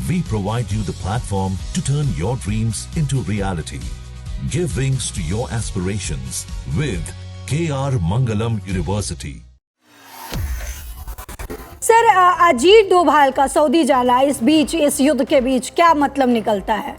we provide you the platform to turn your dreams into reality. Give wings to your aspirations with KR Mangalam University. Sir, Ajit Doval का Saudi जाना इस युद्ध के बीच क्या मतलब निकलता है?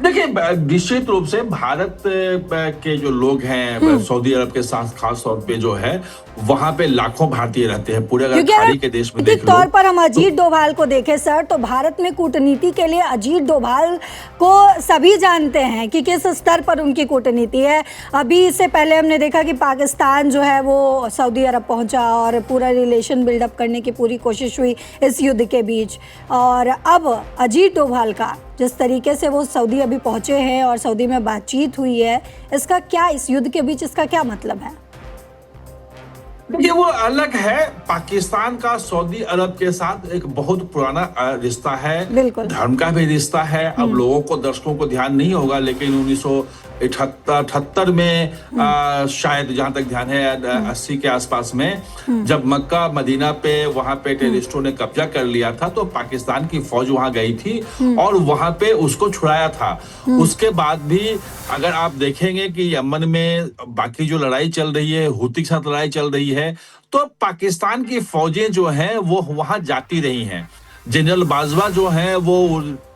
देखिए, निश्चित रूप से भारत के जो लोग हैं सऊदी अरब के साथ खास तौर पे जो है वहां पे लाखों भारतीय रहते हैं। पूरे अगर खाड़ी के देश में देख लो तौर पर हम अजीत डोभाल को देखें सर, तो भारत में कूटनीति के लिए अजीत डोभाल को सभी जानते हैं कि किस स्तर पर उनकी कूटनीति है। अभी इससे पहले हमने देखा कि पाकिस्तान जो है वो सऊदी अरब पहुंचा और पूरा रिलेशन बिल्डअप करने की पूरी कोशिश हुई इस युद्ध के बीच। और अब अजीत डोभाल का जिस तरीके से वो सऊदी अभी पहुंचे हैं और सऊदी में बातचीत हुई है, इसका क्या, इस युद्ध के बीच इसका क्या मतलब है? देखिए, वो अलग है। पाकिस्तान का सऊदी अरब के साथ एक बहुत पुराना रिश्ता है, धर्म का भी रिश्ता है। अब लोगों को, दर्शकों को ध्यान नहीं होगा, लेकिन 1978 में शायद, जहां तक ध्यान है, 80 के आसपास में जब मक्का मदीना पे वहां पे टेररिस्टों ने कब्जा कर लिया था, तो पाकिस्तान की फौज वहां गई थी और वहां पे उसको छुड़ाया था। उसके बाद भी अगर आप देखेंगे कि यमन में बाकी जो लड़ाई चल रही है, हुती के साथ लड़ाई चल रही है, तो पाकिस्तान की फौजें जो हैं वो वहां जाती रही हैं। जनरल बाजवा जो हैं वो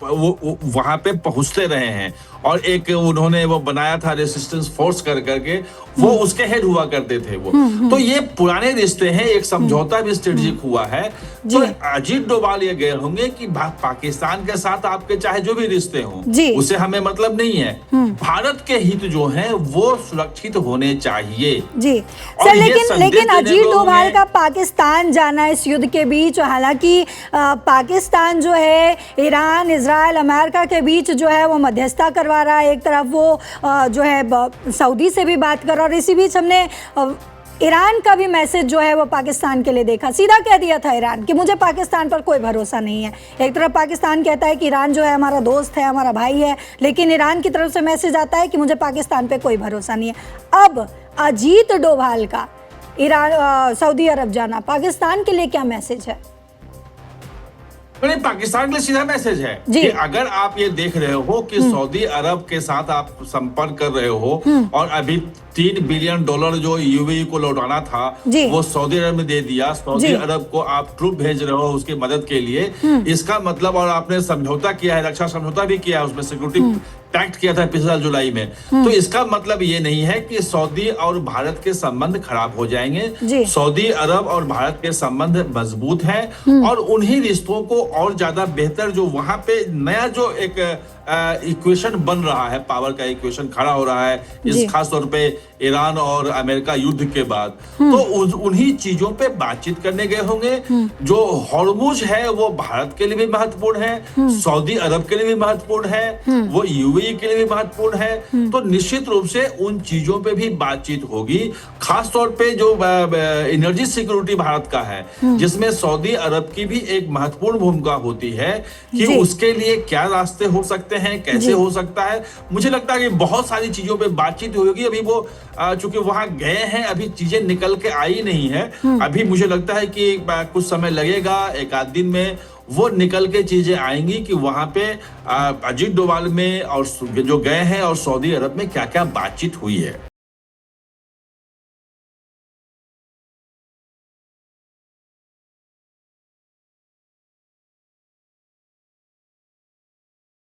वहां पे पहुंचते रहे हैं और एक उन्होंने वो बनाया था रेसिस्टेंस फोर्स कर करके, वो उसके हेड हुआ करते थे वो। तो ये पुराने रिश्ते हैं, एक समझौता भी स्ट्रेटेजिक हुआ है। तो अजीत डोभाल ये गए होंगे कि पाकिस्तान के साथ आपके चाहे जो भी रिश्ते हों, उसे हमें मतलब नहीं है, भारत के हित जो हैं वो सुरक्षित होने चाहिए। जी सर, लेकिन अजीत डोभाल का पाकिस्तान जाना इस युद्ध के बीच, हालांकि पाकिस्तान जो है ईरान, इजराइल, अमेरिका के बीच जो है वो मध्यस्थता करवा रहा है, एक तरफ वो जो है सऊदी से भी बात कर रहा है, और इसी बीच हमने ईरान का भी मैसेज जो है वो पाकिस्तान के लिए देखा। सीधा कह दिया था ईरान कि मुझे पाकिस्तान पर कोई भरोसा नहीं है। एक तरफ पाकिस्तान कहता है कि ईरान जो है हमारा दोस्त है, हमारा भाई है, लेकिन ईरान की तरफ से मैसेज आता है कि मुझे पाकिस्तान पे कोई भरोसा नहीं है। अब अजीत डोभाल का सऊदी अरब जाना पाकिस्तान के लिए क्या मैसेज है? पाकिस्तान के लिए सीधा मैसेज है कि अगर आप ये देख रहे हो कि सऊदी अरब के साथ आप संपर्क कर रहे हो और अभी $3 बिलियन जो यूएई को लौटाना था वो सऊदी अरब में दे दिया, सऊदी अरब को आप ट्रूप भेज रहे हो उसकी मदद के लिए, इसका मतलब, और आपने समझौता किया है, रक्षा समझौता भी किया है, उसमें सिक्योरिटी पैक्ट किया था पिछले साल जुलाई में, तो इसका मतलब ये नहीं है कि सऊदी और भारत के संबंध खराब हो जाएंगे। सऊदी अरब और भारत के संबंध मजबूत हैं और उन्हीं रिश्तों को और ज्यादा बेहतर, जो वहां पे नया जो एक इक्वेशन बन रहा है, पावर का इक्वेशन खड़ा हो रहा है इस खास तौर पे ईरान और अमेरिका युद्ध के बाद, तो उन्हीं चीजों पे बातचीत करने गए होंगे। जो हॉर्मुज है वो भारत के लिए भी महत्वपूर्ण है, सऊदी अरब के लिए भी महत्वपूर्ण है, वो यूएई के लिए भी महत्वपूर्ण है। तो निश्चित रूप से उन चीजों पे भी बातचीत होगी। खास तौर पे जो एनर्जी सिक्योरिटी भारत का है, जिसमें सऊदी अरब की भी एक महत्वपूर्ण भूमिका होती है कि उसके लिए क्या रास्ते हो सकते हैं, कैसे हो सकता है। मुझे लगता है कि बहुत सारी चीजों पे बातचीत होगी। अभी वो चूंकि वहां गए हैं, अभी चीजें निकल के आई नहीं है, अभी मुझे लगता है कि कुछ समय लगेगा, एक आध दिन में वो निकल के चीजें आएंगी कि वहां पे अजीत डोभाल में और जो गए हैं और सऊदी अरब में क्या क्या बातचीत हुई है।